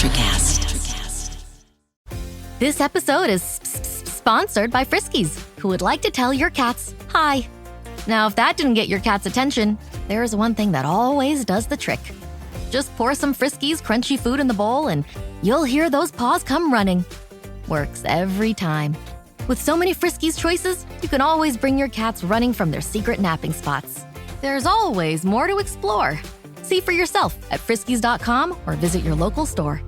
NutraCast. This episode is sponsored by Friskies, who would like to tell your cats hi. Now, if that didn't get your cat's attention, there is one thing that always does the trick. Just pour some Friskies crunchy food in the bowl and you'll hear those paws come running. Works every time. With so many Friskies choices, you can always bring your cats running from their secret napping spots. There's always more to explore. See for yourself at friskies.com or visit your local store.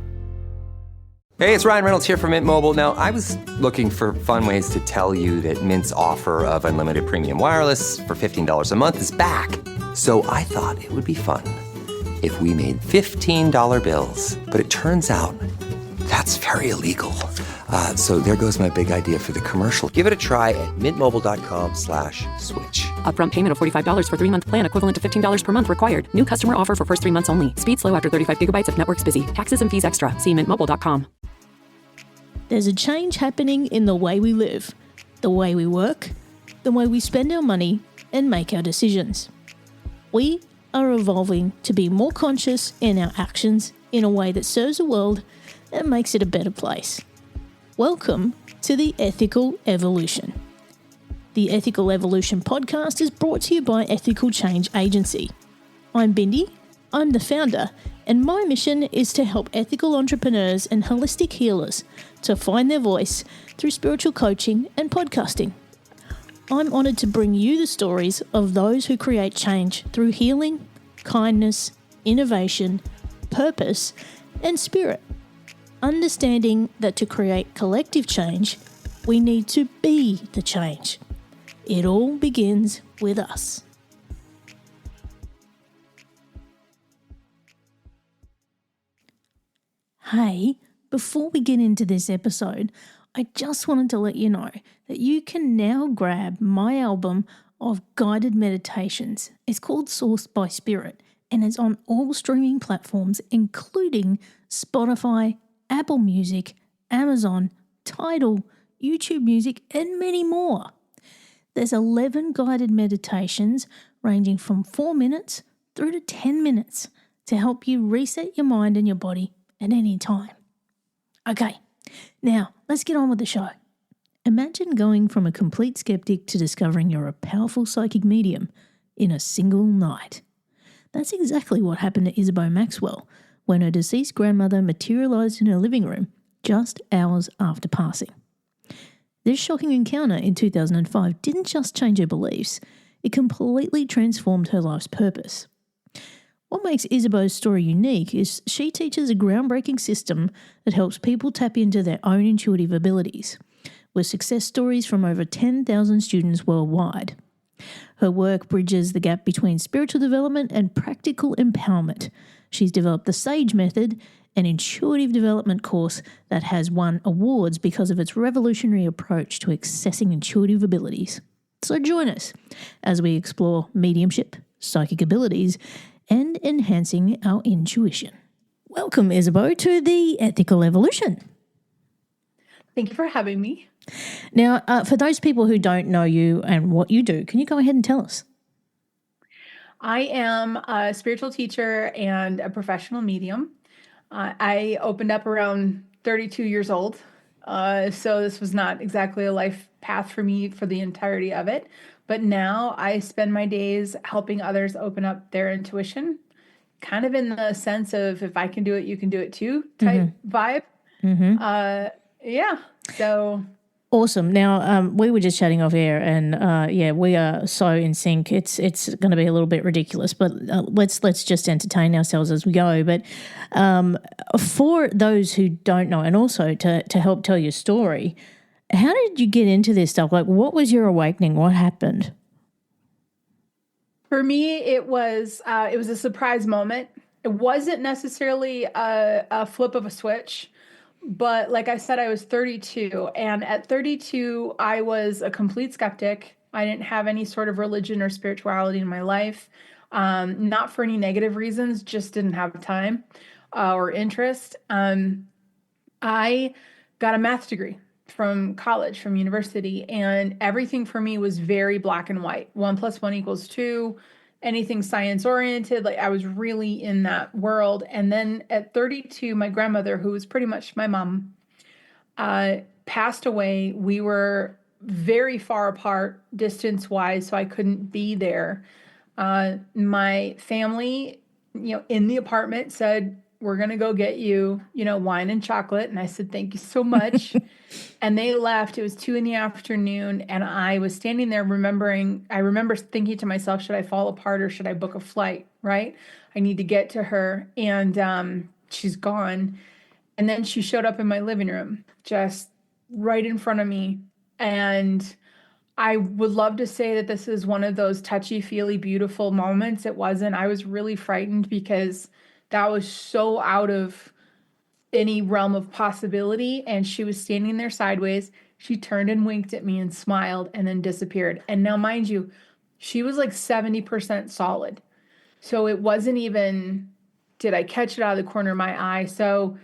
Hey, it's Ryan Reynolds here from Mint Mobile. Now, I was looking for fun ways to tell you that Mint's offer of unlimited premium wireless for $15 a month is back. So I thought it would be fun if we made $15 bills. But it turns out that's very illegal. So there goes my big idea for the commercial. Give it a try at mintmobile.com/switch. Upfront payment of $45 for 3-month plan, equivalent to $15 per month required. New customer offer for first 3 months only. Speed slow after 35 gigabytes if network's busy. Taxes and fees extra. See mintmobile.com. There's a change happening in the way we live, the way we work, the way we spend our money and make our decisions. We are evolving to be more conscious in our actions in a way that serves the world and makes it a better place. Welcome to the Ethical Evolution. The Ethical Evolution podcast is brought to you by Ethical Change Agency. I'm Bindi, I'm the founder, and my mission is to help ethical entrepreneurs and holistic healers to find their voice through spiritual coaching and podcasting. I'm honoured to bring you the stories of those who create change through healing, kindness, innovation, purpose, and spirit. Understanding that to create collective change, we need to be the change. It all begins with us. Hey, before we get into this episode, I just wanted to let you know that you can now grab my album of guided meditations. It's called Sourced by Spirit, and it's on all streaming platforms, including Spotify, Apple Music, Amazon, Tidal, YouTube Music, and many more. There's 11 guided meditations ranging from 4 minutes through to 10 minutes to help you reset your mind and your body at any time. Okay, now let's get on with the show. Imagine going from a complete skeptic to discovering you're a powerful psychic medium in a single night. That's exactly what happened to Isabeau Maxwell when her deceased grandmother materialized in her living room just hours after passing. This shocking encounter in 2005 didn't just change her beliefs, it completely transformed her life's purpose. What makes Isabeau's story unique is she teaches a groundbreaking system that helps people tap into their own intuitive abilities, with success stories from over 10,000 students worldwide. Her work bridges the gap between spiritual development and practical empowerment. She's developed the SAGE method, an intuitive development course that has won awards because of its revolutionary approach to accessing intuitive abilities. So join us as we explore mediumship, psychic abilities, and enhancing our intuition. Welcome, Isabeau, to the Ethical Evolution. Thank you for having me. Now, for those people who don't know you and what you do, can you go ahead and tell us? I am a spiritual teacher and a professional medium. I opened up around 32 years old, so this was not exactly a life path for me for the entirety of it. But now I spend my days helping others open up their intuition, kind of in the sense of if I can do it, you can do it too type vibe. So... Awesome. Now, we were just chatting off air and, we are so in sync. It's going to be a little bit ridiculous, but let's just entertain ourselves as we go. But for those who don't know, and also to help tell your story, how did you get into this stuff? Like, what was your awakening? What happened? For me, it was a surprise moment. It wasn't necessarily a flip of a switch. But like I said, I was 32, and at 32, I was a complete skeptic. I didn't have any sort of religion or spirituality in my life, not for any negative reasons, just didn't have time or interest. I got a math degree from college, from university, and everything for me was very black and white. 1 + 1 = 2. anything science oriented. Like I was really in that world. And then at 32, my grandmother, who was pretty much my mom, passed away. We were very far apart distance wise, so I couldn't be there. My family, in the apartment said, we're going to go get you, wine and chocolate. And I said, thank you so much. And they left. It was 2 p.m. and I was standing there I remember thinking to myself, should I fall apart or should I book a flight? Right? I need to get to her. And she's gone. And then she showed up in my living room, just right in front of me. And I would love to say that this is one of those touchy-feely, beautiful moments. It wasn't. I was really frightened because that was so out of any realm of possibility. And she was standing there sideways. She turned and winked at me and smiled and then disappeared. And now, mind you, she was like 70% solid. So it wasn't even, did I catch it out of the corner of my eye? So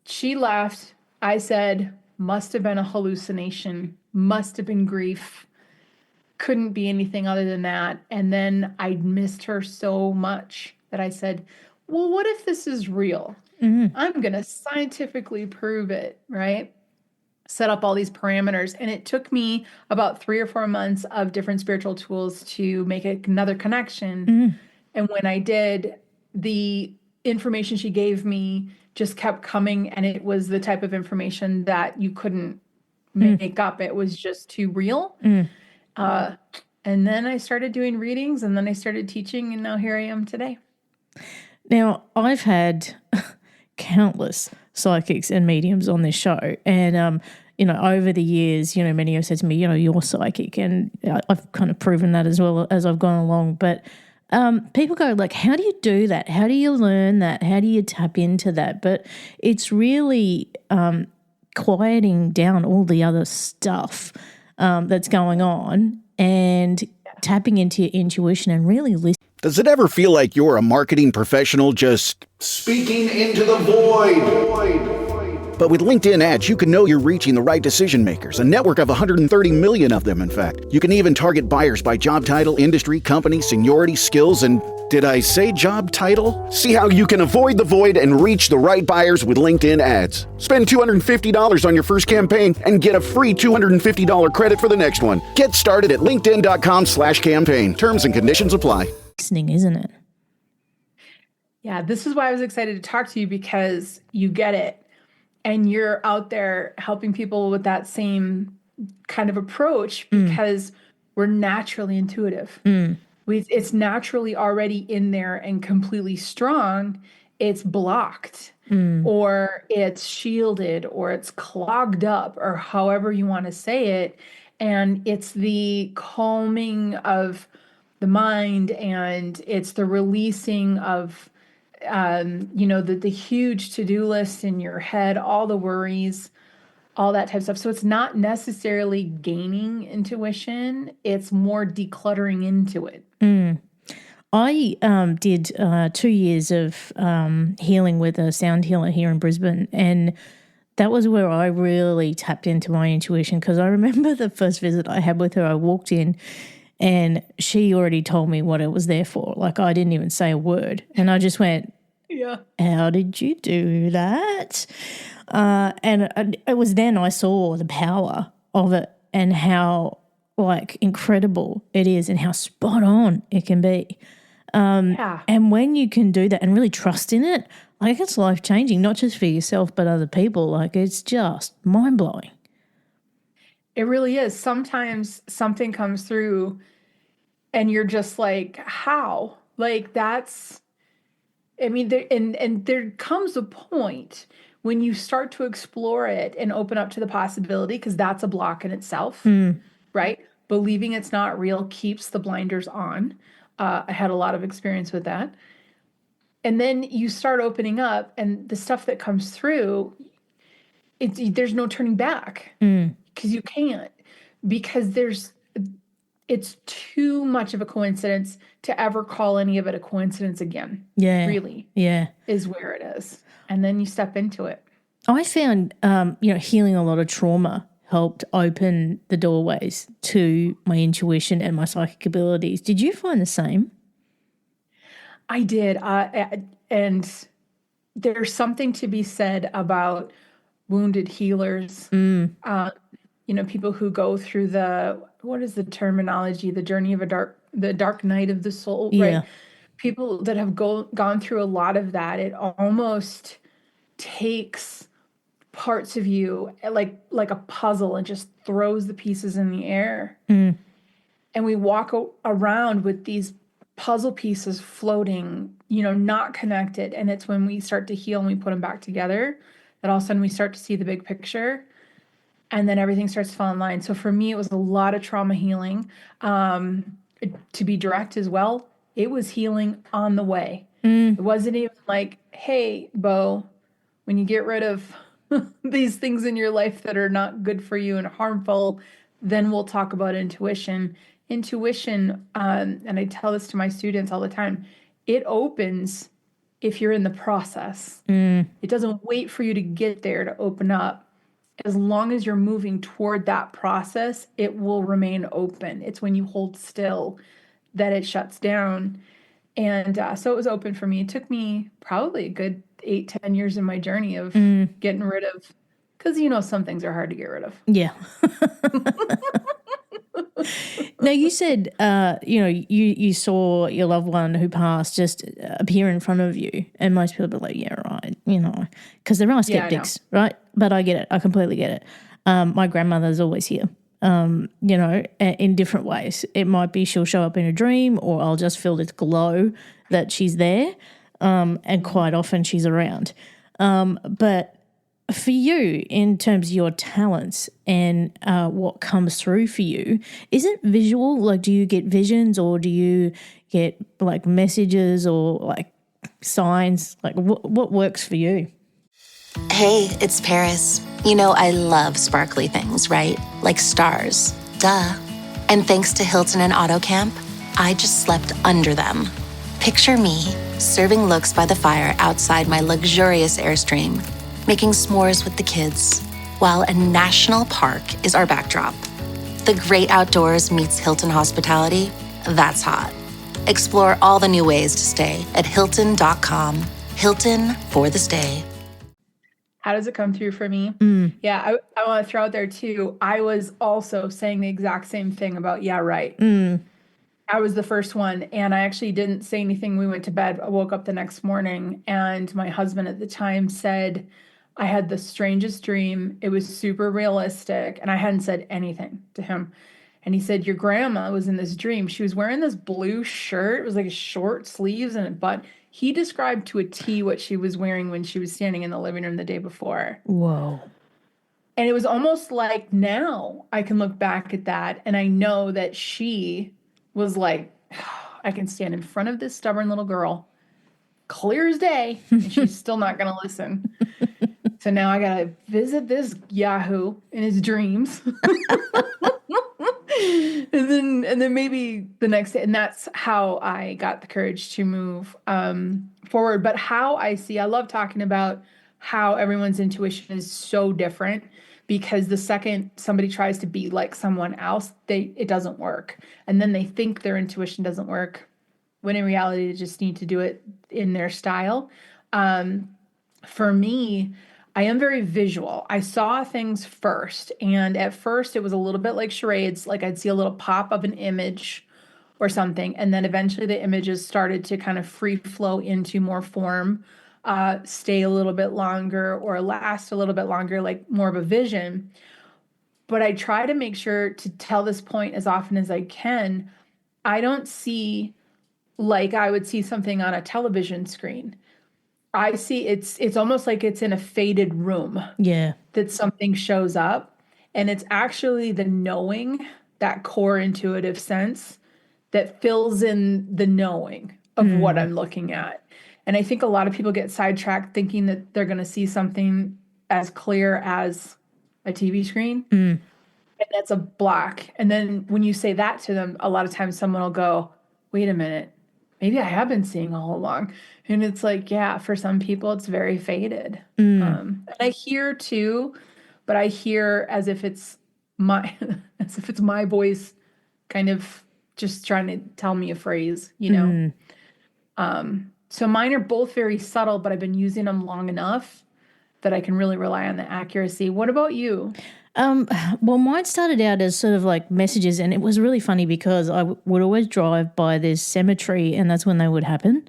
she left. I said, must have been a hallucination, must have been grief. Couldn't be anything other than that. And then I missed her so much that I said, well, what if this is real? Mm-hmm. I'm going to scientifically prove it, right? Set up all these parameters. And it took me about 3 or 4 months of different spiritual tools to make another connection. Mm-hmm. And when I did, the information she gave me just kept coming, and it was the type of information that you couldn't make up. It was just too real. And then I started doing readings, and then I started teaching, and now here I am today. Now, I've had countless psychics and mediums on this show, and over the years, many have said to me, you're psychic, and I've kind of proven that as well as I've gone along. But people go like, how do you do that? How do you learn that? How do you tap into that? But it's really quieting down all the other stuff that's going on and tapping into your intuition and really listening. Does it ever feel like you're a marketing professional just speaking into the void? But with LinkedIn ads, you can know you're reaching the right decision makers, a network of 130 million of them, in fact. You can even target buyers by job title, industry, company, seniority, skills, and did I say job title? See how you can avoid the void and reach the right buyers with LinkedIn ads. Spend $250 on your first campaign and get a free $250 credit for the next one. Get started at linkedin.com/campaign. Terms and conditions apply. Listening, isn't it? Yeah, this is why I was excited to talk to you, because you get it. And you're out there helping people with that same kind of approach, because we're naturally intuitive. It's naturally already in there and completely strong. It's blocked or it's shielded or it's clogged up, or however you want to say it. And it's the calming of the mind, and it's the releasing of the huge to-do list in your head, all the worries, all that type of stuff. So it's not necessarily gaining intuition. It's more decluttering into it. I did 2 years of healing with a sound healer here in Brisbane, and that was where I really tapped into my intuition, because I remember the first visit I had with her, I walked in and she already told me what it was there for. Like, I didn't even say a word. And I just went, yeah, how did you do that? And it was then I saw the power of it and how, incredible it is and how spot on it can be. And when you can do that and really trust in it, it's life-changing, not just for yourself but other people. It's just mind-blowing. It really is. Sometimes something comes through and you're just like, how? There comes a point when you start to explore it and open up to the possibility, because that's a block in itself, right? Believing it's not real keeps the blinders on. I had a lot of experience with that. And then you start opening up, and the stuff that comes through, there's no turning back. Because you can't, because it's too much of a coincidence to ever call any of it a coincidence again. Yeah. Really. Yeah. Is where it is. And then you step into it. I found, healing a lot of trauma helped open the doorways to my intuition and my psychic abilities. Did you find the same? I did. And there's something to be said about wounded healers. People who go through what is the terminology? The journey of the dark night of the soul, Yeah. right? People that have gone through a lot of that, it almost takes parts of you like a puzzle and just throws the pieces in the air. And we walk around with these puzzle pieces floating, not connected. And it's when we start to heal and we put them back together that all of a sudden we start to see the big picture. And then everything starts to fall in line. So for me, it was a lot of trauma healing. To be direct as well, it was healing on the way. It wasn't even like, hey, Bo, when you get rid of these things in your life that are not good for you and harmful, then we'll talk about intuition. Intuition, and I tell this to my students all the time, it opens if you're in the process. It doesn't wait for you to get there to open up. As long as you're moving toward that process, it will remain open. It's when you hold still that it shuts down. And so it was open for me. It took me probably a good 8-10 years in my journey of getting rid of, because some things are hard to get rid of. Yeah. Now, you said, you saw your loved one who passed just appear in front of you, and most people be like, yeah, right, because there are skeptics, right? But I get it. I completely get it. My grandmother's always here, in different ways. It might be she'll show up in a dream, or I'll just feel this glow that she's there, and quite often she's around. But for you, in terms of your talents and what comes through for you, is it visual? Like, do you get visions, or do you get like messages or like signs? Like, what works for you? Hey, it's Paris. I love sparkly things, right? Like stars. Duh. And thanks to Hilton and AutoCamp, I just slept under them. Picture me serving looks by the fire outside my luxurious Airstream, making s'mores with the kids, while a national park is our backdrop. The great outdoors meets Hilton hospitality. That's hot. Explore all the new ways to stay at Hilton.com. Hilton for the stay. How does it come through for me? Yeah, I want to throw out there too. I was also saying the exact same thing about, yeah, right. I was the first one, and I actually didn't say anything. We went to bed. I woke up the next morning, and my husband at the time said, I had the strangest dream. It was super realistic, and I hadn't said anything to him. And he said, your grandma was in this dream. She was wearing this blue shirt. It was like short sleeves and a button. He described to a T what she was wearing when she was standing in the living room the day before. Whoa. And it was almost like now I can look back at that and I know that she was like, I can stand in front of this stubborn little girl, clear as day, and she's still not going to listen. So now I got to visit this Yahoo in his dreams. And then maybe the next day, and that's how I got the courage to move forward. But I love talking about how everyone's intuition is so different, because the second somebody tries to be like someone else, it doesn't work. And then they think their intuition doesn't work, when in reality, they just need to do it in their style. For me, I am very visual. I saw things first, and at first it was a little bit like charades. Like I'd see a little pop of an image or something, and then eventually the images started to kind of free flow into more form, stay a little bit longer or last a little bit longer, like more of a vision. But I try to make sure to tell this point as often as I can. I don't see like I would see something on a television screen. I see it's almost like it's in a faded room. Yeah. That something shows up, and it's actually the knowing, that core intuitive sense that fills in the knowing of what I'm looking at. And I think a lot of people get sidetracked thinking that they're going to see something as clear as a TV screen. And that's a block. And then when you say that to them, a lot of times someone will go, wait a minute, maybe I have been seeing all along. And it's like, yeah, for some people, it's very faded. And I hear too, but I hear as if it's my voice kind of just trying to tell me a phrase, So mine are both very subtle, but I've been using them long enough that I can really rely on the accuracy. What about you? Well, mine started out as sort of like messages, and it was really funny because I would always drive by this cemetery, and that's when they would happen.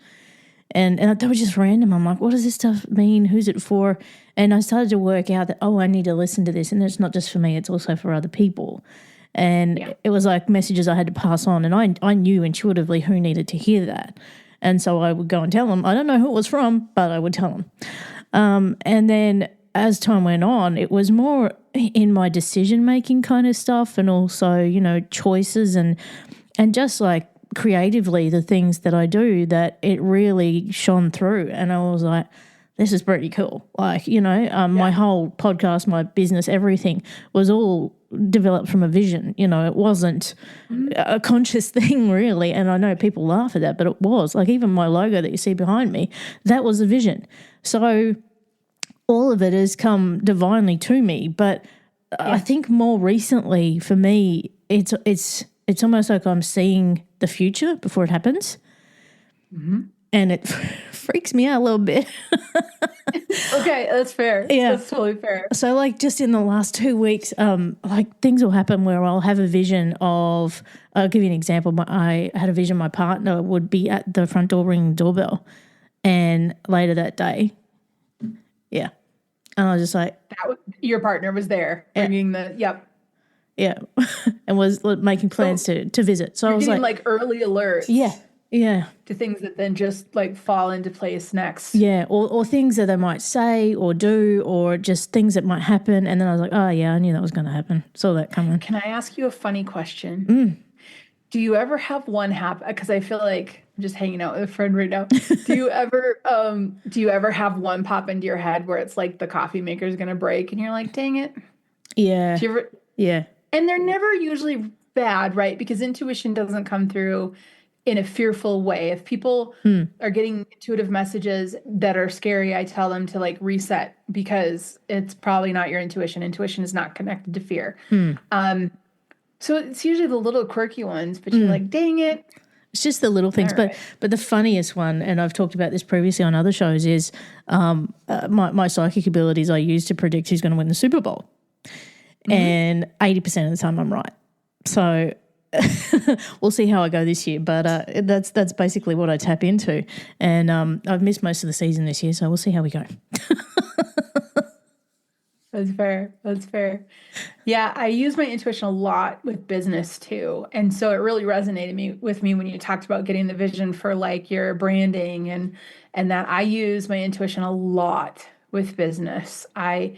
And they were just random. I'm like, what does this stuff mean? Who's it for? And I started to work out that, I need to listen to this. And it's not just for me, it's also for other people. And it was like messages I had to pass on. And I knew intuitively who needed to hear that. And so I would go and tell them. I don't know who it was from, but I would tell them. And then as time went on, it was more in my decision-making kind of stuff, and also, choices and just like creatively the things that I do, that it really shone through. And I was like, this is pretty cool. Like, my whole podcast, my business, everything was all developed from a vision. It wasn't a conscious thing really. And I know people laugh at that, but it was. Like even my logo that you see behind me, that was a vision. So all of it has come divinely to me. But I think more recently for me, it's almost like I'm seeing the future before it happens. Mm-hmm. And it freaks me out a little bit. Okay, that's fair. Yeah. That's totally fair. So like just in the last 2 weeks, like things will happen where I'll have a vision of, I'll give you an example. I had a vision my partner would be at the front door ringing the doorbell. And later that day, and I was just like. Your partner was there ringing the, Yeah, and was making plans to visit. So I was like early alerts. Yeah. To things that then just like fall into place next. Yeah, or things that they might say or do, or just things that might happen. And then I was like, oh yeah, I knew that was going to happen. Saw that coming. Can I ask you a funny question? Do you ever have one happen? Because I feel like I'm just hanging out with a friend right now. Do you ever have one pop into your head where it's like the coffee maker is going to break and you're like, dang it? Yeah. Do you ever? Yeah. And they're never usually bad, right? Because intuition doesn't come through in a fearful way. If people are getting intuitive messages that are scary, I tell them to like reset, because it's probably not your intuition. Intuition is not connected to fear. So it's usually the little quirky ones, but you're like, dang it. It's just the little things. Right. But the funniest one, and I've talked about this previously on other shows, is my psychic abilities I use to predict who's going to win the Super Bowl. And 80% of the time I'm right. So we'll see how I go this year. But that's basically what I tap into. And I've missed most of the season this year, so we'll see how we go. That's fair. Yeah, I use my intuition a lot with business too. And so it really resonated with me when you talked about getting the vision for like your branding and that I use my intuition a lot with business. I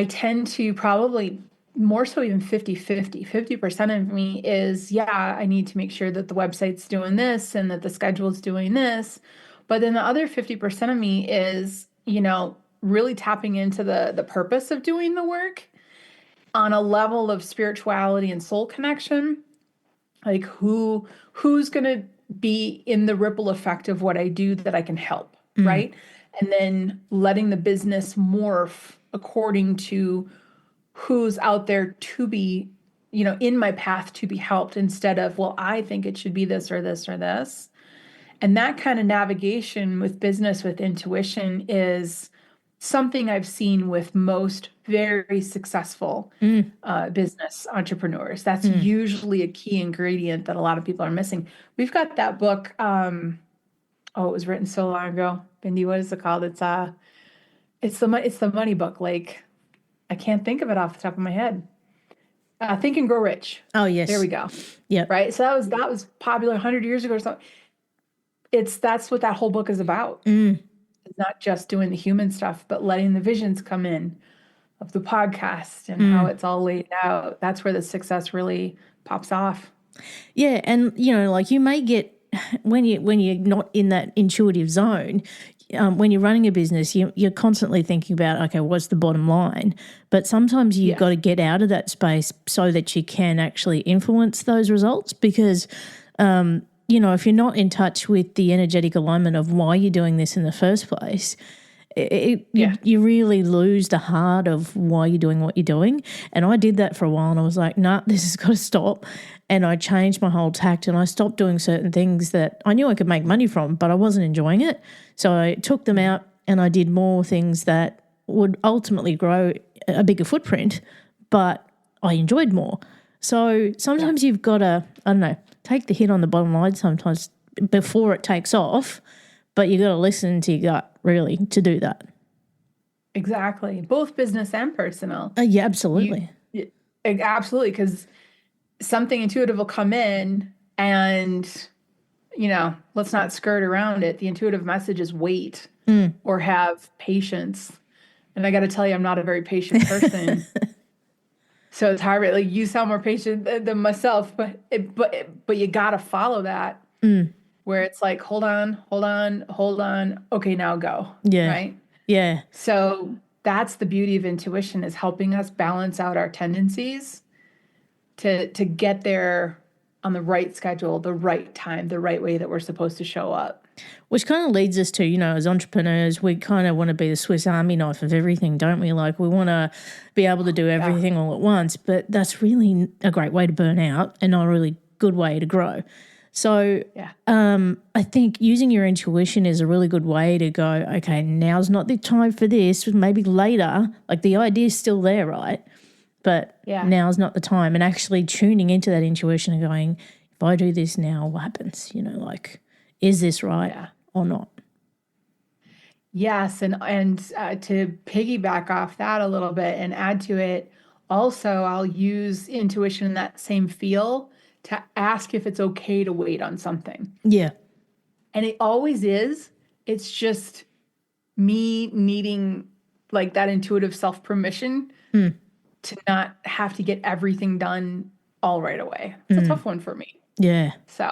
tend to probably more so even 50-50. 50% of me is, I need to make sure that the website's doing this and that the schedule's doing this. But then the other 50% of me is, really tapping into the purpose of doing the work on a level of spirituality and soul connection. Like who's going to be in the ripple effect of what I do that I can help, right? And then letting the business morph according to who's out there to be, in my path to be helped, instead of, well, I think it should be this or this or this. And that kind of navigation with business, with intuition, is something I've seen with most very successful business entrepreneurs. That's usually a key ingredient that a lot of people are missing. We've got that book. It was written so long ago. Bindi, what is it called? It's the money book. Like, I can't think of it off the top of my head. Think and Grow Rich. Oh yes, there we go. Yeah, right. So that was popular 100 years ago or something. That's what that whole book is about. It's not just doing the human stuff, but letting the visions come in of the podcast and how it's all laid out. That's where the success really pops off. Yeah, and like you may get when you're not in that intuitive zone. When you're running a business, you're constantly thinking about, okay, what's the bottom line? But sometimes you've got to get out of that space so that you can actually influence those results, because if you're not in touch with the energetic alignment of why you're doing this in the first place, You really lose the heart of why you're doing what you're doing. And I did that for a while and I was like, nah, this has got to stop. And I changed my whole tact and I stopped doing certain things that I knew I could make money from, but I wasn't enjoying it. So I took them out and I did more things that would ultimately grow a bigger footprint, but I enjoyed more. So sometimes you've got to, I don't know, take the hit on the bottom line sometimes before it takes off, but you got to listen to your gut really to do that. Exactly. Both business and personal. Yeah, absolutely. Absolutely. Because something intuitive will come in and, let's not skirt around it. The intuitive message is wait or have patience. And I got to tell you, I'm not a very patient person. So it's hard. Like, you sound more patient than myself, but you got to follow that. Where it's like, hold on. Okay, now go. Yeah. Right? Yeah. So that's the beauty of intuition, is helping us balance out our tendencies to get there on the right schedule, the right time, the right way that we're supposed to show up. Which kind of leads us to, as entrepreneurs, we kind of want to be the Swiss Army knife of everything, don't we? Like, we want to be able to do everything all at once, but that's really a great way to burn out and not a really good way to grow. So I think using your intuition is a really good way to go, okay, now's not the time for this, maybe later. Like, the idea's still there, right? But now's not the time. And actually tuning into that intuition and going, if I do this now, what happens? Is this right or not? Yes, and to piggyback off that a little bit and add to it, also I'll use intuition in that same feel to ask if it's okay to wait on something. Yeah. And it always is. It's just me needing like that intuitive self-permission to not have to get everything done all right away. It's a tough one for me. Yeah. So.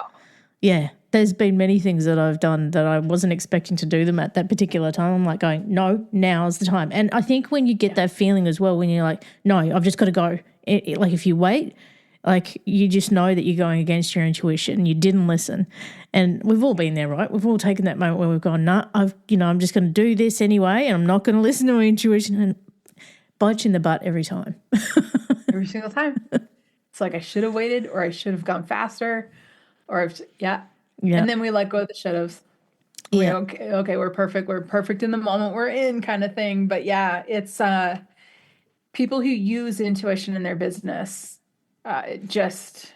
Yeah. There's been many things that I've done that I wasn't expecting to do them at that particular time. I'm like going, no, now's the time. And I think when you get that feeling as well, when you're like, no, I've just got to go. Like, if you wait, like, you just know that you're going against your intuition. You didn't listen. And we've all been there, right? We've all taken that moment where we've gone, nah, I'm just going to do this anyway, and I'm not going to listen to my intuition, and bite you in the butt every time. Every single time. It's like, I should have waited, or I should have gone faster, or and then we let go of the should haves. Okay, we're perfect. We're perfect in the moment we're in, kind of thing. But it's people who use intuition in their business just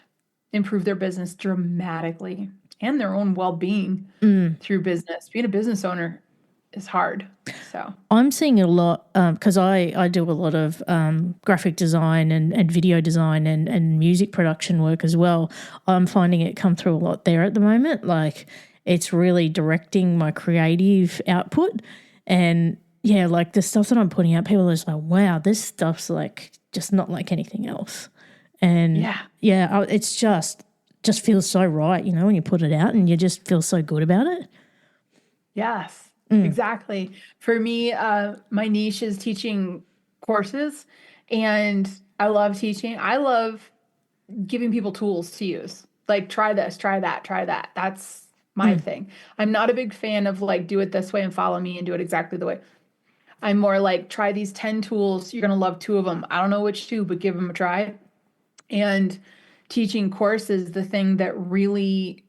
improve their business dramatically and their own well-being through business. Being a business owner is hard. So I'm seeing a lot because I do a lot of graphic design and video design and music production work as well. I'm finding it come through a lot there at the moment. Like, it's really directing my creative output, and like the stuff that I'm putting out, people are just like, wow, this stuff's like just not like anything else. And it's just feels so right, when you put it out and you just feel so good about it. Yes. Exactly. For me, my niche is teaching courses, and I love teaching. I love giving people tools to use. Like, try this, try that, try that. That's my thing. I'm not a big fan of like, do it this way and follow me and do it exactly the way. I'm more like, try these 10 tools. You're going to love 2 of them. I don't know which 2, but give them a try. And teaching courses, the thing that really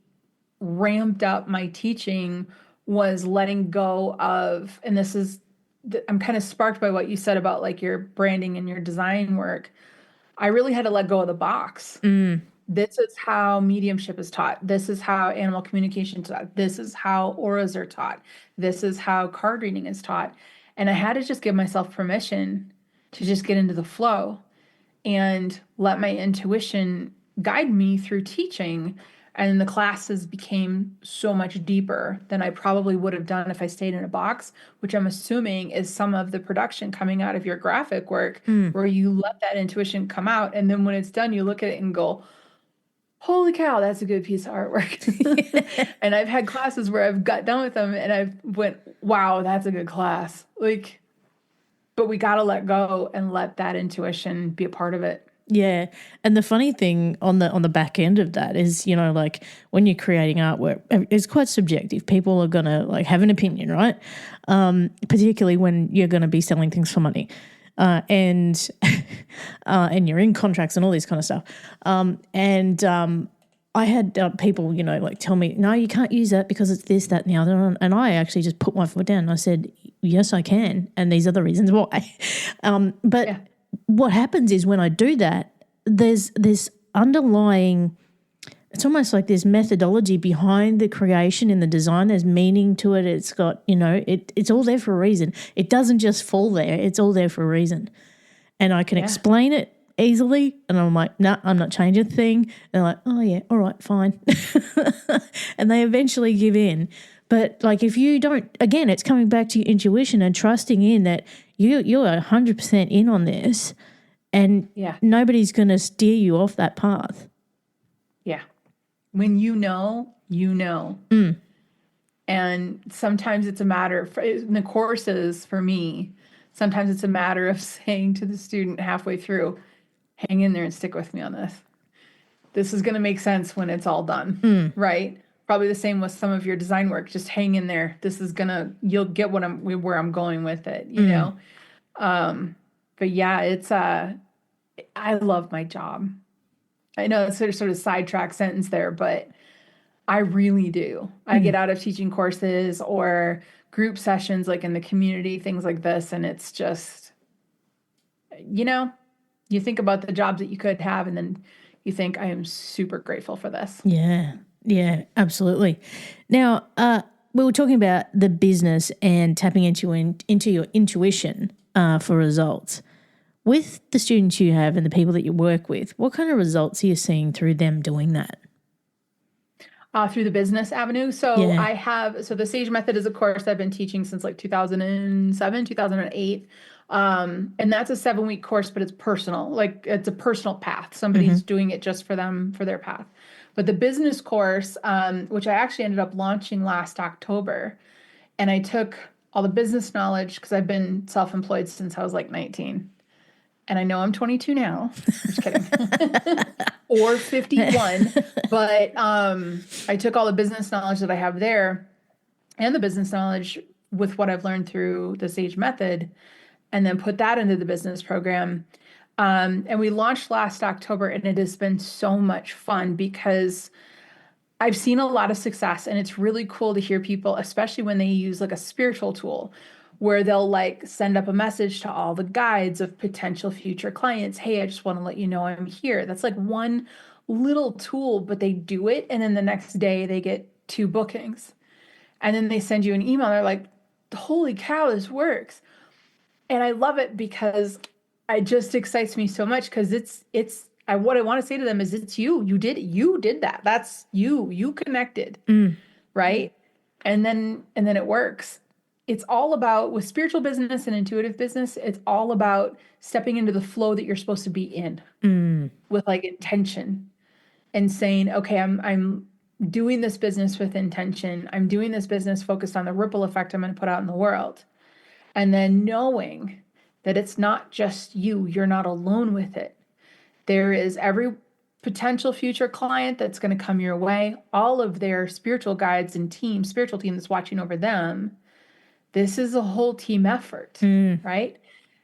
ramped up my teaching was letting go of, and I'm kind of sparked by what you said about like your branding and your design work. I really had to let go of the box. This is how mediumship is taught. This is how animal communication is taught. This is how auras are taught. This is how card reading is taught. And I had to just give myself permission to just get into the flow and let my intuition guide me through teaching. And the classes became so much deeper than I probably would have done if I stayed in a box, which I'm assuming is some of the production coming out of your graphic work, where you let that intuition come out. And then when it's done, you look at it and go, holy cow, that's a good piece of artwork. And I've had classes where I've got done with them and I went, wow, that's a good class. Like, but we got to let go and let that intuition be a part of it. Yeah. And the funny thing on the back end of that is, you know, like when you're creating artwork, it's quite subjective. People are going to like have an opinion, right? Particularly when you're going to be selling things for money. And you're in contracts and all this kind of stuff. I had people, you know, like tell me, no, you can't use that because it's this, that, and the other. And I actually just put my foot down and I said, yes, I can. And these are the reasons why. What happens is when I do that, there's this underlying, it's almost like there's methodology behind the creation and the design. There's meaning to it. It's got, you know, it's all there for a reason. It doesn't just fall there. It's all there for a reason. And I can explain it easily. And I'm like, no, I'm not changing a thing. And they're like, oh, yeah, all right, fine. And they eventually give in. But like if you don't, again, it's coming back to your intuition and trusting in that you're 100% in on this and nobody's going to steer you off that path. Yeah. When you know, you know. And sometimes it's a matter, in the courses for me, sometimes it's a matter of saying to the student halfway through, hang in there and stick with me on this. This is going to make sense when it's all done, right? Probably the same with some of your design work. Just hang in there. This is you'll get where I'm going with it, you know? But yeah, it's, I love my job. I know it's sort of sidetrack sentence there, but I really do. I get out of teaching courses or group sessions, like in the community, things like this. And it's just, you know, you think about the jobs that you could have and then you think, I am super grateful for this. Yeah. Yeah, absolutely. Now, we were talking about the business and tapping into your intuition for results. With the students you have and the people that you work with, what kind of results are you seeing through them doing that? Through the business avenue. So the Sage Method is a course I've been teaching since like 2007, 2008. And that's a 7-week course, but it's personal. Like it's a personal path. Somebody's doing it just for them, for their path. But the business course, which I actually ended up launching last October, and I took all the business knowledge because I've been self-employed since I was like 19. And I know I'm 22 now. I'm just kidding. Or 51. But I took all the business knowledge that I have there and the business knowledge with what I've learned through the Sage Method and then put that into the business program. And we launched last October, and it has been so much fun because I've seen a lot of success, and it's really cool to hear people, especially when they use like a spiritual tool, where they'll like send up a message to all the guides of potential future clients. Hey, I just want to let you know I'm here. That's like one little tool, but they do it. And then the next day they get 2 bookings. And then they send you an email. They're like, holy cow, this works. And I love it because it just excites me so much because what I want to say to them is it's you. You did that. That's you connected. Right. And then it works. It's all about, with spiritual business and intuitive business, it's all about stepping into the flow that you're supposed to be in with like intention and saying, okay, I'm doing this business with intention. I'm doing this business focused on the ripple effect I'm going to put out in the world. And then knowing that it's not just you, you're not alone with it. There is every potential future client that's going to come your way, all of their spiritual guides and spiritual team that's watching over them. This is a whole team effort, right?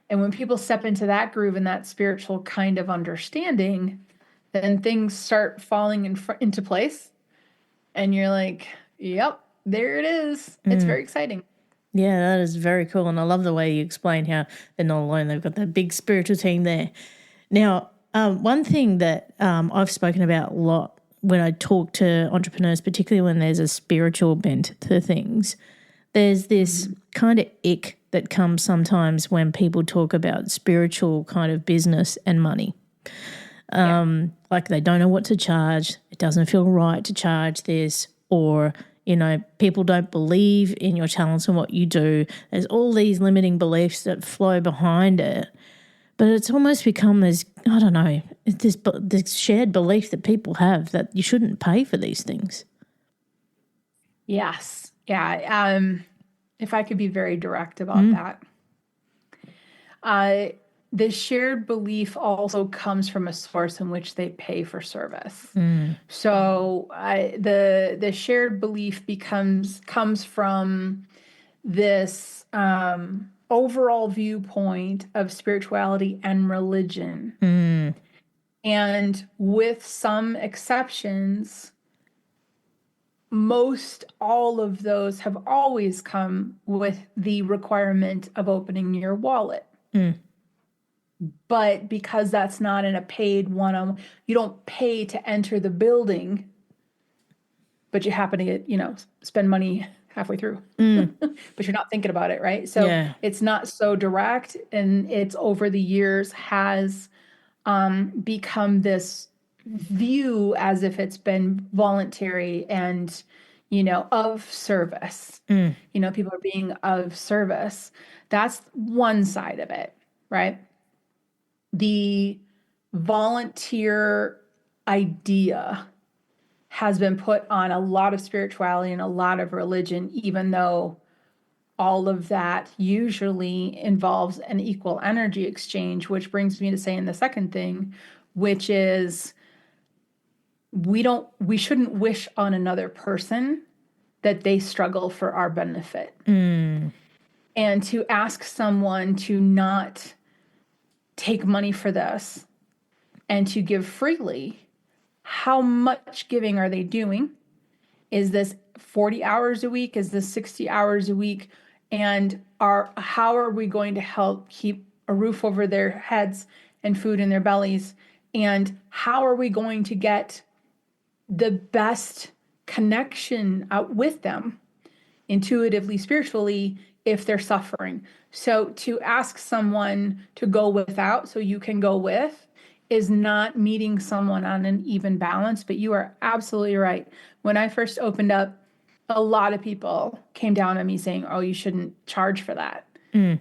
And when people step into that groove and that spiritual kind of understanding, then things start falling into place. And you're like, yep, there it is. It's very exciting. Yeah, that is very cool. And I love the way you explain how they're not alone. They've got that big spiritual team there. Now, one thing that I've spoken about a lot when I talk to entrepreneurs, particularly when there's a spiritual bent to things, there's this kind of ick that comes sometimes when people talk about spiritual kind of business and money. Like they don't know what to charge. It doesn't feel right to charge this, or, you know, people don't believe in your talents and what you do. There's all these limiting beliefs that flow behind it. But it's almost become this, I don't know, this shared belief that people have that you shouldn't pay for these things. Yes. Yeah. If I could be very direct about that. the shared belief also comes from a source in which they pay for service. So the shared belief comes from this overall viewpoint of spirituality and religion. And with some exceptions, most all of those have always come with the requirement of opening your wallet. But because that's not in a paid one, you don't pay to enter the building, but you happen to get, spend money halfway through, but you're not thinking about it, right? So it's not so direct, and it's over the years has become this view as if it's been voluntary and, of service. People are being of service. That's one side of it, right? The volunteer idea has been put on a lot of spirituality and a lot of religion, even though all of that usually involves an equal energy exchange, which brings me to saying the second thing, which is we shouldn't wish on another person that they struggle for our benefit. And to ask someone to not take money for this and to give freely, how much giving are they doing? Is this 40 hours a week? Is this 60 hours a week? And how are we going to help keep a roof over their heads and food in their bellies? And how are we going to get the best connection with them intuitively, spiritually, if they're suffering? So to ask someone to go without so you can go with is not meeting someone on an even balance. But you are absolutely right. When I first opened up, a lot of people came down on me saying, oh, you shouldn't charge for that. And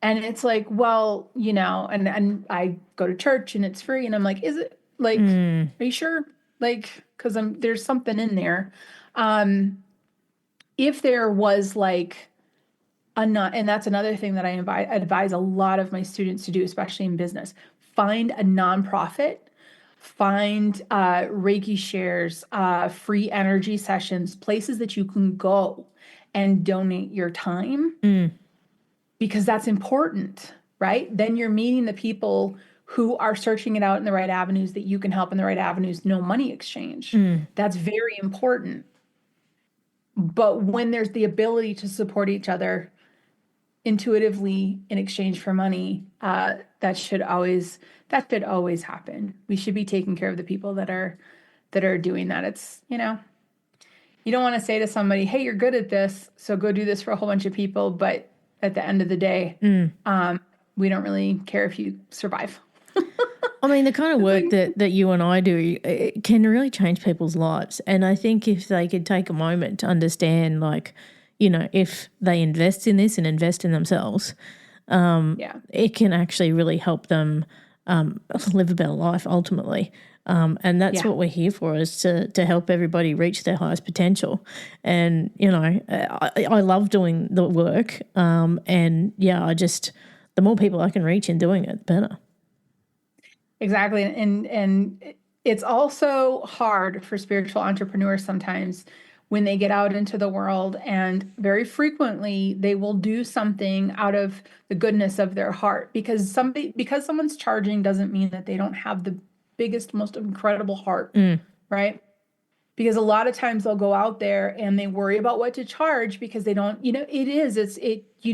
it's like, well, and I go to church and it's free. And I'm like, is it like, are you sure? Like, because there's something in there. If there was like and that's another thing that I advise a lot of my students to do, especially in business, find a nonprofit, find Reiki shares, free energy sessions, places that you can go and donate your time, because that's important, right? Then you're meeting the people who are searching it out in the right avenues that you can help in the right avenues, no money exchange. That's very important. But when there's the ability to support each other intuitively in exchange for money, that should always happen. We should be taking care of the people that are doing that. It's, you don't want to say to somebody, hey, you're good at this, so go do this for a whole bunch of people. But at the end of the day, we don't really care if you survive. I mean, the kind of work that you and I do, it can really change people's lives. And I think if they could take a moment to understand, like, if they invest in this and invest in themselves, it can actually really help them live a better life ultimately. And that's what we're here for, is to help everybody reach their highest potential. And, I love doing the work. And the more people I can reach in doing it, the better. Exactly. And it's also hard for spiritual entrepreneurs sometimes when they get out into the world, and very frequently they will do something out of the goodness of their heart, because someone's charging doesn't mean that they don't have the biggest, most incredible heart, right? Because a lot of times they'll go out there and they worry about what to charge because they don't, you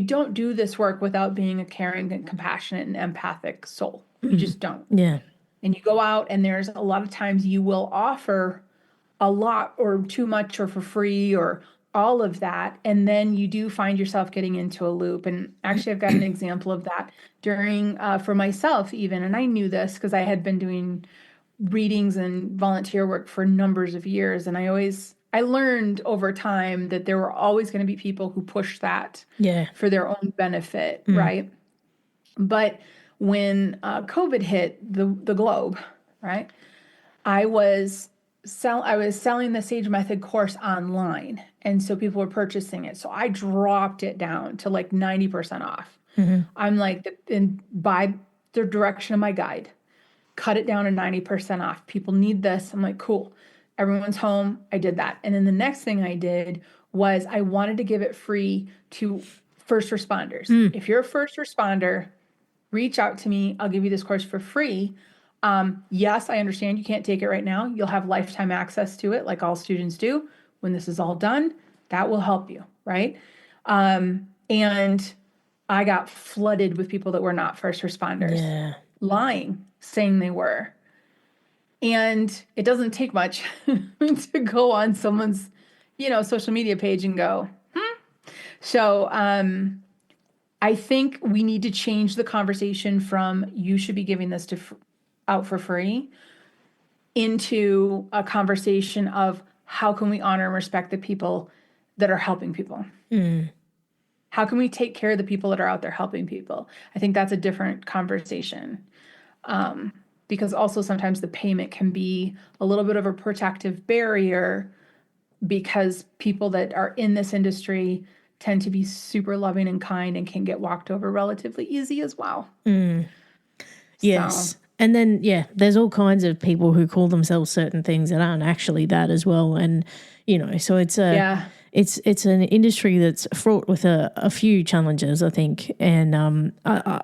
don't do this work without being a caring and compassionate and empathic soul. You just don't. Yeah. And you go out and there's a lot of times you will offer a lot or too much or for free or all of that. And then you do find yourself getting into a loop. And actually I've got an example of that during, for myself even. And I knew this because I had been doing readings and volunteer work for numbers of years. And I learned over time that there were always going to be people who pushed that for their own benefit, right? But when COVID hit the globe, right, I was selling the Sage Method course online, and so people were purchasing it. So I dropped it down to like 90% off. I'm like, and by the direction of my guide. Cut it down to 90% off. People need this. I'm like, cool. Everyone's home. I did that. And then the next thing I did was I wanted to give it free to first responders. If you're a first responder, reach out to me. I'll give you this course for free. Yes, I understand you can't take it right now. You'll have lifetime access to it like all students do. When this is all done, that will help you, right? And I got flooded with people that were not first responders, lying, saying they were. And it doesn't take much to go on someone's, social media page and go, So I think we need to change the conversation from you should be giving this out for free into a conversation of how can we honor and respect the people that are helping people? How can we take care of the people that are out there helping people? I think that's a different conversation. Because also sometimes the payment can be a little bit of a protective barrier because people that are in this industry tend to be super loving and kind and can get walked over relatively easy as well. Yes. So. And then, there's all kinds of people who call themselves certain things that aren't actually that as well. And, so it's it's an industry that's fraught with a few challenges, I think. And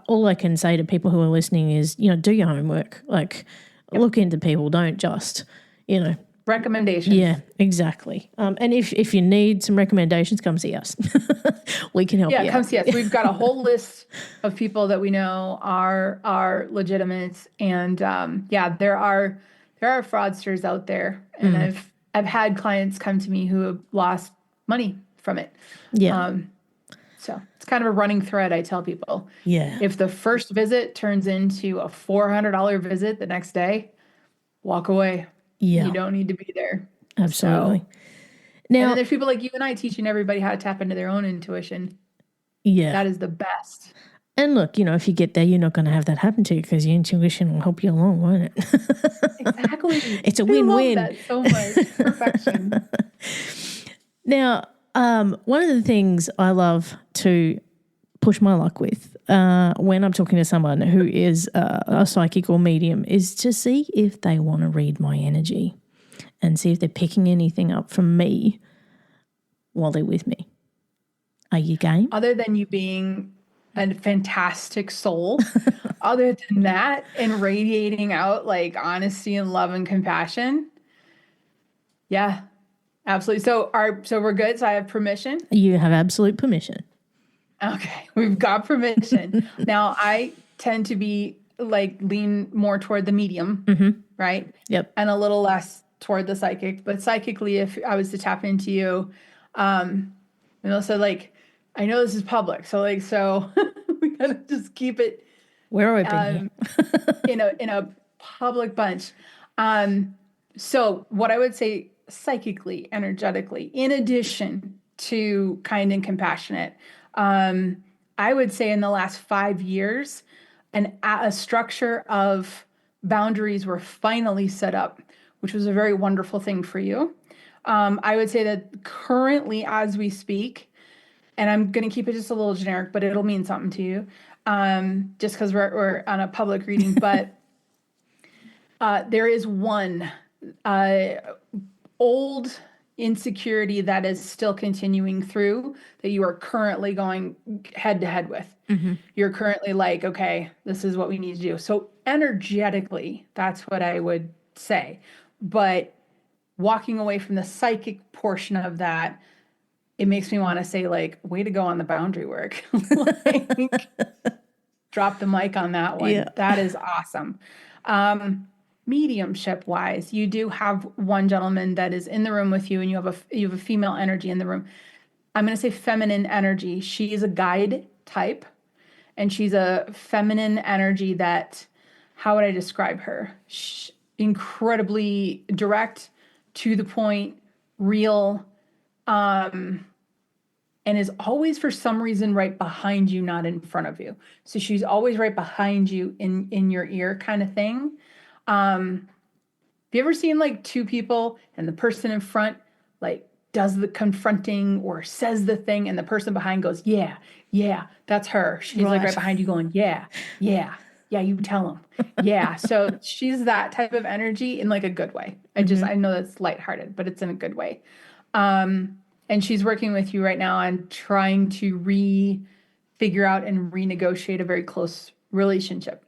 all I can say to people who are listening is, do your homework. Like, look into people. Don't just, Recommendations. Yeah, exactly. And if you need some recommendations, come see us. We can help you. Yeah, come see us. We've got a whole list of people that we know are legitimate, and there are fraudsters out there, and I've had clients come to me who have lost money from it. Yeah. So it's kind of a running thread. I tell people. Yeah. If the first visit turns into a $400 visit the next day, walk away. Yeah. You don't need to be there. Absolutely. So, now, and then there's people like you and I teaching everybody how to tap into their own intuition. Yeah. That is the best. And look, if you get there, you're not going to have that happen to you because your intuition will help you along, won't it? Exactly. It's a win-win. I love that so much. Perfection. Now, one of the things I love to push my luck with when I'm talking to someone who is a psychic or medium is to see if they want to read my energy and see if they're picking anything up from me while they're with me. Are you game? Other than you being a fantastic soul, other than that, and radiating out like honesty and love and compassion. Yeah, absolutely. So we're good. So I have permission. You have absolute permission. Okay, we've got permission. Now I tend to be lean more toward the medium, right? Yep. And a little less toward the psychic. But psychically, if I was to tap into you, and also I know this is public, so we gotta just keep it. We're open here. in a public bunch. So what I would say psychically, energetically, in addition to kind and compassionate, I would say in the last 5 years, a structure of boundaries were finally set up, which was a very wonderful thing for you. I would say that currently, as we speak, and I'm going to keep it just a little generic, but it'll mean something to you, just because we're on a public reading. But there is one old insecurity that is still continuing through that you are currently going head to head with. You're currently okay, this is what we need to do. So energetically, that's what I would say. But walking away from the psychic portion of that, it makes me want to say way to go on the boundary work. Drop the mic on that one. Yeah. That is awesome. Mediumship wise, you do have one gentleman that is in the room with you, and you have a female energy in the room. I'm going to say feminine energy. She is a guide type, and she's a feminine energy that, how would I describe her? Incredibly direct, to the point, real, and is always for some reason right behind you, not in front of you. So she's always right behind you in your ear kind of thing. Have you ever seen two people and the person in front does the confronting or says the thing and the person behind goes, yeah, that's her. She's right behind you going, yeah. Yeah, you tell him. Yeah. So she's that type of energy in like a good way. I know that's lighthearted, but it's in a good way. And she's working with you right now on trying to figure out and renegotiate a very close relationship.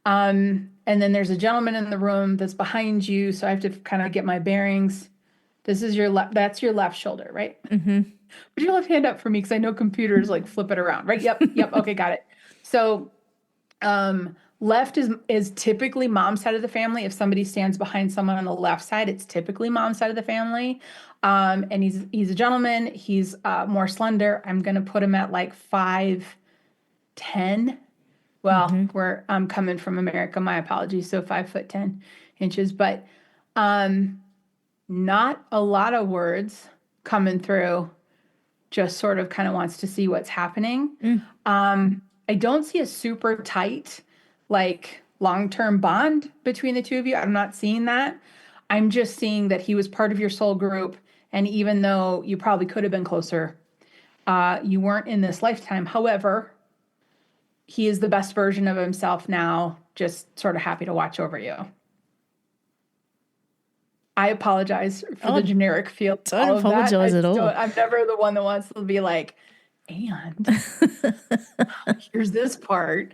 And then there's a gentleman in the room that's behind you. So I have to kind of get my bearings. This is that's your left shoulder, right? Mm-hmm. Put your left hand up for me because I know computers like flip it around, right? Yep. Okay, got it. So left is typically mom's side of the family. If somebody stands behind someone on the left side, it's typically mom's side of the family. And he's a gentleman. He's more slender. I'm gonna put him at like 5'10". Well, I'm coming from America. My apologies. So 5'10" but not a lot of words coming through. Just sort of kind of wants to see what's happening. I don't see a super tight, like long-term bond between the two of you. I'm not seeing that. I'm just seeing that he was part of your soul group. And even though you probably could have been closer, you weren't in this lifetime. However, he is the best version of himself now, just sort of happy to watch over you. I apologize for the generic feel. Don't apologize at all. I'm never the one that wants to be like, and here's this part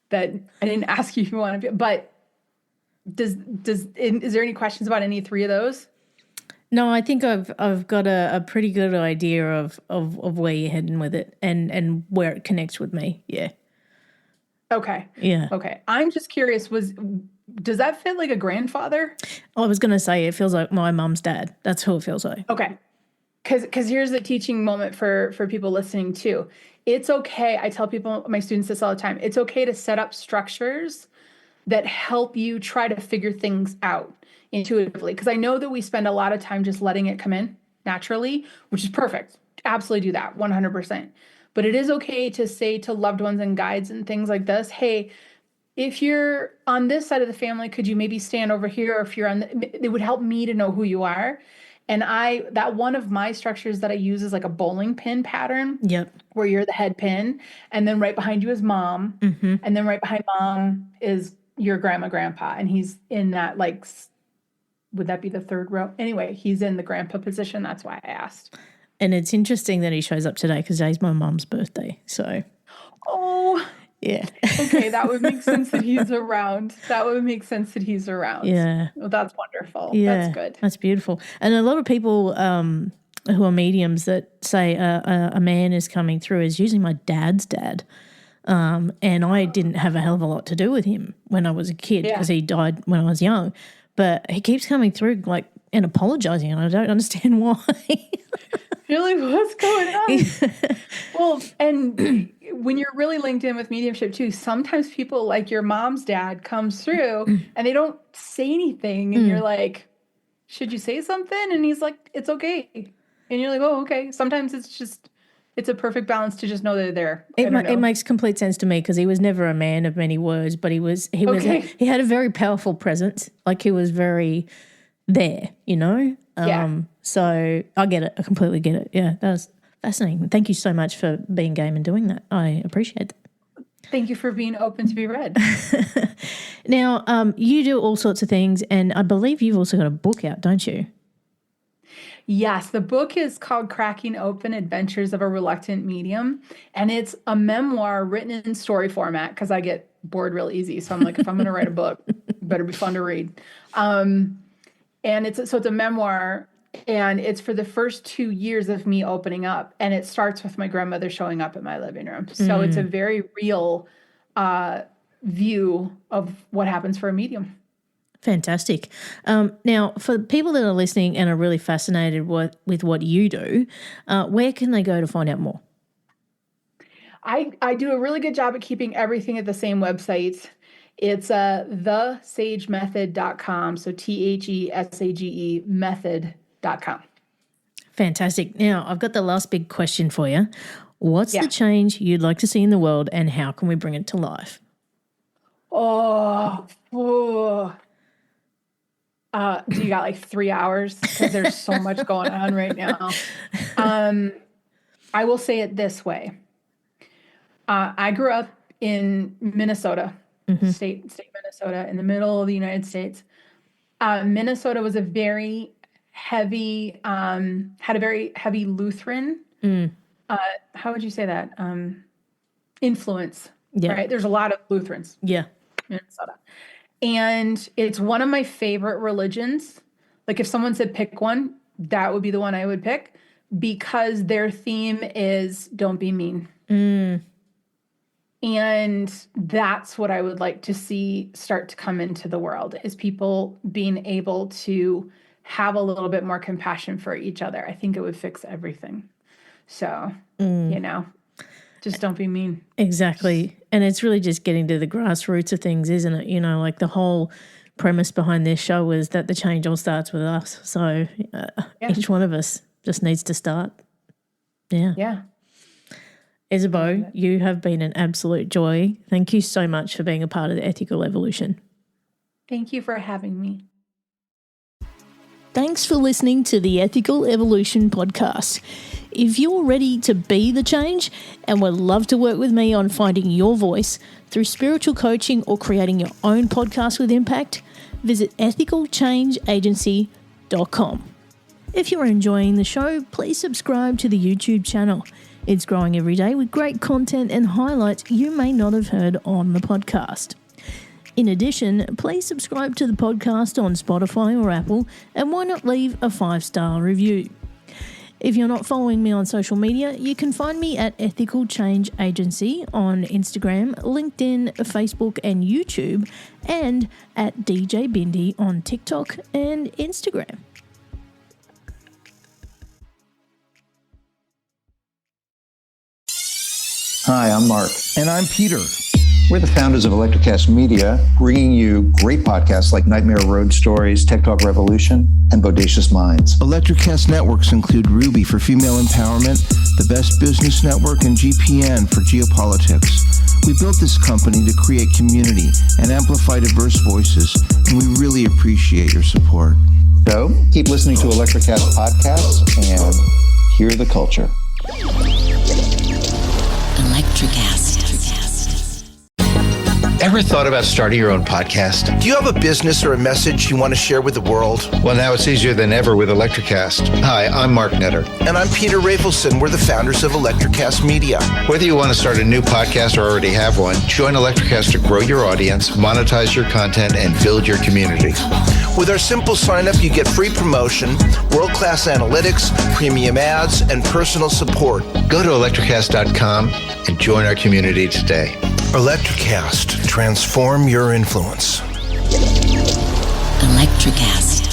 that I didn't ask you if you want to be. But is there any questions about any three of those? No, I think I've got a pretty good idea of where you're heading with it and where it connects with me. Yeah. Okay. Yeah. Okay. I'm just curious, does that fit like a grandfather? I was going to say it feels like my mum's dad. That's who it feels like. Okay. Because here's the teaching moment for people listening too. It's okay. I tell my students this all the time. It's okay to set up structures that help you try to figure things out intuitively. Because I know that we spend a lot of time just letting it come in naturally, which is perfect. Absolutely do that 100%. But it is okay to say to loved ones and guides and things like this, hey, if you're on this side of the family, could you maybe stand over here? Or if you're it would help me to know who you are. And that one of my structures that I use is like a bowling pin pattern. Yep. Where you're the head pin. And then right behind you is mom. Mm-hmm. And then right behind mom is your grandpa. And he's in that like, would that be the third row? Anyway, he's in the grandpa position. That's why I asked. And it's interesting that he shows up today because today's my mom's birthday. So. Oh. Yeah. Okay, that would make sense that he's around. Yeah. Well, that's wonderful. Yeah, that's good. That's beautiful. And a lot of people who are mediums that say a man is coming through is usually my dad's dad. And I didn't have a hell of a lot to do with him when I was a kid because he died when I was young. But he keeps coming through like and apologizing, and I don't understand why. Really, what's going on? Well, and when you're really linked in with mediumship too, sometimes people like your mom's dad comes through and they don't say anything, and you're like, should you say something? And he's like, it's okay. And you're like, oh, okay. Sometimes it's a perfect balance to just know they're there. It makes complete sense to me because he was never a man of many words, but he had a very powerful presence. Like he was very there, you know? So I get it. I completely get it. Yeah, that was fascinating. Thank you so much for being game and doing that. I appreciate that. Thank you for being open to be read. Now, you do all sorts of things, and I believe you've also got a book out, don't you? Yes, the book is called Cracking Open Adventures of a Reluctant Medium, and it's a memoir written in story format because I get bored real easy. So I'm like, if I'm going to write a book, it better be fun to read. And it's a memoir, and it's for the first 2 years of me opening up, and it starts with my grandmother showing up in my living room. So it's a very real view of what happens for a medium. Fantastic. Now, for people that are listening and are really fascinated with what you do, where can they go to find out more? I do a really good job at keeping everything at the same website. It's thesagemethod.com. So THESAGE method.com. Fantastic. Now, I've got the last big question for you. What's the change you'd like to see in the world, and how can we bring it to life? Do you got like 3 hours? Because there's so much going on right now. I will say it this way. I grew up in Minnesota, state Minnesota, in the middle of the United States. Minnesota was a very heavy, had a very heavy Lutheran, how would you say that? Influence, right? There's a lot of Lutherans. Yeah. Minnesota. And it's one of my favorite religions. Like if someone said pick one, that would be the one I would pick, because their theme is don't be mean. And that's what I would like to see start to come into the world, is people being able to have a little bit more compassion for each other. I think it would fix everything. So, just don't be mean. Exactly. And it's really just getting to the grassroots of things, isn't it? Like the whole premise behind this show is that the change all starts with us. So each one of us just needs to start. Yeah. Yeah. Isabeau, you have been an absolute joy. Thank you so much for being a part of the Ethical Evolution. Thank you for having me. Thanks for listening to the Ethical Evolution podcast. If you're ready to be the change and would love to work with me on finding your voice through spiritual coaching or creating your own podcast with impact, visit ethicalchangeagency.com. If you're enjoying the show, please subscribe to the YouTube channel. It's growing every day with great content and highlights you may not have heard on the podcast. In addition, please subscribe to the podcast on Spotify or Apple, and why not leave a 5-star review? If you're not following me on social media, you can find me at Ethical Change Agency on Instagram, LinkedIn, Facebook and YouTube, and at DJ Bindi on TikTok and Instagram. Hi, I'm Mark. And I'm Peter. We're the founders of Electrocast Media, bringing you great podcasts like Nightmare Road Stories, Tech Talk Revolution, and Bodacious Minds. Electrocast networks include Ruby for female empowerment, the Best Business Network, and GPN for geopolitics. We built this company to create community and amplify diverse voices, and we really appreciate your support. So, keep listening to Electrocast podcasts and hear the culture. Electrocast. Ever thought about starting your own podcast? Do you have a business or a message you want to share with the world? Well, now it's easier than ever with Electrocast. Hi, I'm Mark Netter. And I'm Peter Rafelson. We're the founders of Electrocast Media. Whether you want to start a new podcast or already have one, join Electrocast to grow your audience, monetize your content, and build your community. With our simple sign-up, you get free promotion, world-class analytics, premium ads, and personal support. Go to electrocast.com and join our community today. Electrocast. Transform your influence. Electrocast.